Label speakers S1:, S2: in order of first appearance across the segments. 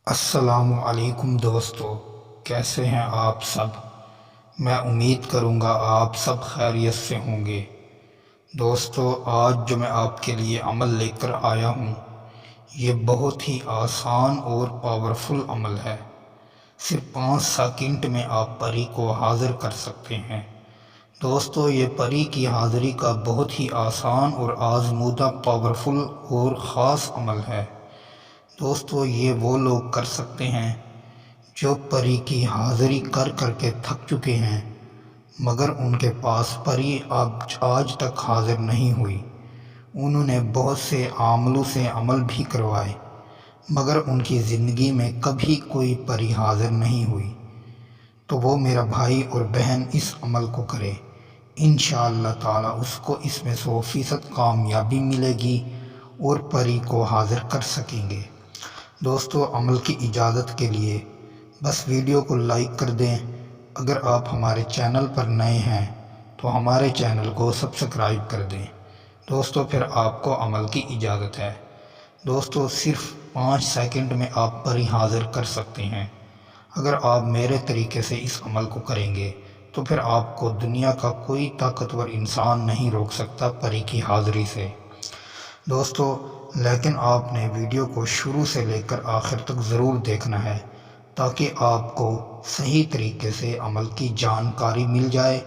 S1: السلام علیکم دوستو، کیسے ہیں آپ سب؟ میں امید کروں گا آپ سب خیریت سے ہوں گے۔ دوستو، آج جو میں آپ کے لیے عمل لے کر آیا ہوں، یہ بہت ہی آسان اور پاورفل عمل ہے۔ صرف 5 سیکنڈ میں آپ پری کو حاضر کر سکتے ہیں۔ دوستو، یہ پری کی حاضری کا بہت ہی آسان اور آزمودہ پاورفل اور خاص عمل ہے۔ دوستو، یہ وہ لوگ کر سکتے ہیں جو پری کی حاضری کر کر کے تھک چکے ہیں، مگر ان کے پاس پری آج تک حاضر نہیں ہوئی۔ انہوں نے بہت سے عاملوں سے عمل بھی کروائے، مگر ان کی زندگی میں کبھی کوئی پری حاضر نہیں ہوئی۔ تو وہ میرا بھائی اور بہن اس عمل کو کرے، انشاءاللہ تعالی اس کو اس میں 100% کامیابی ملے گی اور پری کو حاضر کر سکیں گے۔ دوستو، عمل کی اجازت کے لیے بس ویڈیو کو لائک کر دیں۔ اگر آپ ہمارے چینل پر نئے ہیں تو ہمارے چینل کو سبسکرائب کر دیں۔ دوستو، پھر آپ کو عمل کی اجازت ہے۔ دوستو، صرف 5 سیکنڈ میں آپ پری حاضر کر سکتے ہیں۔ اگر آپ میرے طریقے سے اس عمل کو کریں گے تو پھر آپ کو دنیا کا کوئی طاقتور انسان نہیں روک سکتا پری کی حاضری سے۔ دوستو، لیکن آپ نے ویڈیو کو شروع سے لے کر آخر تک ضرور دیکھنا ہے تاکہ آپ کو صحیح طریقے سے عمل کی جانکاری مل جائے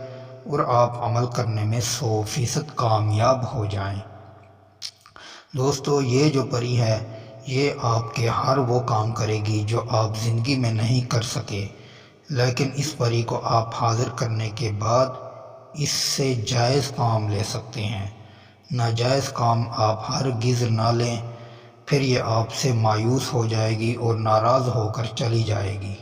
S1: اور آپ عمل کرنے میں 100% کامیاب ہو جائیں۔ دوستو، یہ جو پری ہے یہ آپ کے ہر وہ کام کرے گی جو آپ زندگی میں نہیں کر سکے، لیکن اس پری کو آپ حاضر کرنے کے بعد اس سے جائز کام لے سکتے ہیں۔ ناجائز کام آپ ہرگز نہ لیں، پھر یہ آپ سے مایوس ہو جائے گی اور ناراض ہو کر چلی جائے گی۔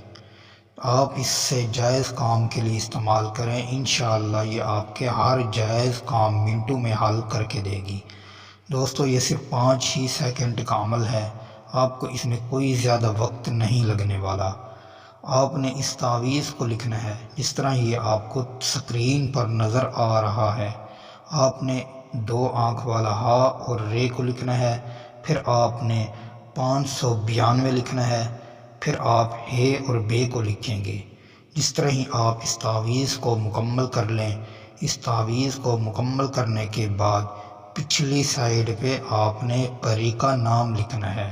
S1: آپ اس سے جائز کام کے لیے استعمال کریں، انشاءاللہ یہ آپ کے ہر جائز کام منٹوں میں حل کر کے دے گی۔ دوستو، یہ صرف 5 ہی سیکنڈ کا عمل ہے، آپ کو اس میں کوئی زیادہ وقت نہیں لگنے والا۔ آپ نے اس تعویذ کو لکھنا ہے جس طرح یہ آپ کو سکرین پر نظر آ رہا ہے۔ آپ نے 2 آنکھ والا ہا اور رے کو لکھنا ہے، پھر آپ نے 592 لکھنا ہے، پھر آپ ہے اور بے کو لکھیں گے۔ جس طرح ہی آپ اس تعویذ کو مکمل کر لیں، اس تعویذ کو مکمل کرنے کے بعد پچھلی سائیڈ پہ آپ نے پری کا نام لکھنا ہے۔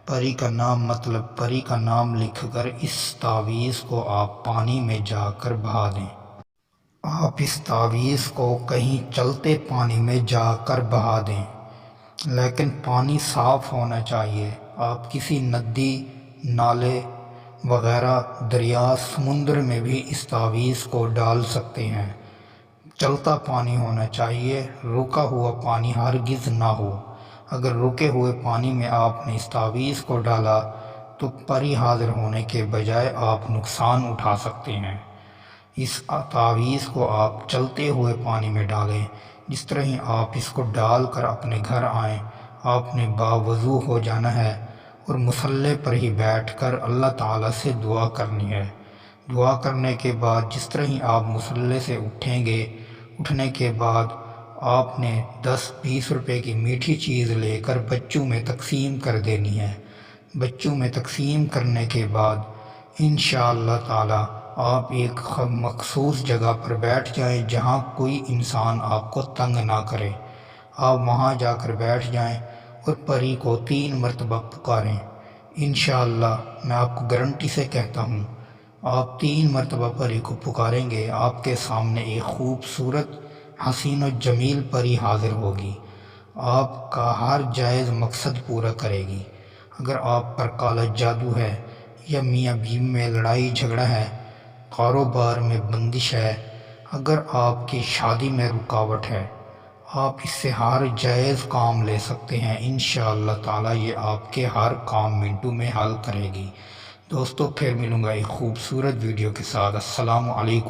S1: پری کا نام مطلب پری کا نام لکھ کر اس تعویذ کو آپ پانی میں جا کر بہا دیں۔ آپ اس تعویذ کو کہیں چلتے پانی میں جا کر بہا دیں، لیکن پانی صاف ہونا چاہیے۔ آپ کسی ندی، نالے وغیرہ، دریا، سمندر میں بھی اس تعویذ کو ڈال سکتے ہیں۔ چلتا پانی ہونا چاہیے، رکا ہوا پانی ہرگز نہ ہو۔ اگر رکے ہوئے پانی میں آپ نے اس تعویذ کو ڈالا تو پری حاضر ہونے کے بجائے آپ نقصان اٹھا سکتے ہیں۔ اس تعویذ کو آپ چلتے ہوئے پانی میں ڈالیں۔ جس طرح ہی آپ اس کو ڈال کر اپنے گھر آئیں، آپ نے باوضو ہو جانا ہے اور مصلی پر ہی بیٹھ کر اللہ تعالیٰ سے دعا کرنی ہے۔ دعا کرنے کے بعد جس طرح ہی آپ مصلی سے اٹھیں گے، اٹھنے کے بعد آپ نے 10-20 روپے کی میٹھی چیز لے کر بچوں میں تقسیم کر دینی ہے۔ بچوں میں تقسیم کرنے کے بعد انشاءاللہ تعالی آپ ایک مخصوص جگہ پر بیٹھ جائیں جہاں کوئی انسان آپ کو تنگ نہ کرے۔ آپ وہاں جا کر بیٹھ جائیں اور پری کو 3 مرتبہ پکاریں۔ انشاءاللہ میں آپ کو گارنٹی سے کہتا ہوں، آپ 3 مرتبہ پری کو پکاریں گے، آپ کے سامنے ایک خوبصورت حسین و جمیل پری حاضر ہوگی، آپ کا ہر جائز مقصد پورا کرے گی۔ اگر آپ پر کالا جادو ہے یا میاں بیوی میں لڑائی جھگڑا ہے، کاروبار میں بندش ہے، اگر آپ کی شادی میں رکاوٹ ہے، آپ اس سے ہر جائز کام لے سکتے ہیں۔ انشاءاللہ تعالی یہ آپ کے ہر کام منٹوں میں حل کرے گی۔ دوستو، پھر ملوں گا ایک خوبصورت ویڈیو کے ساتھ۔ السلام علیکم۔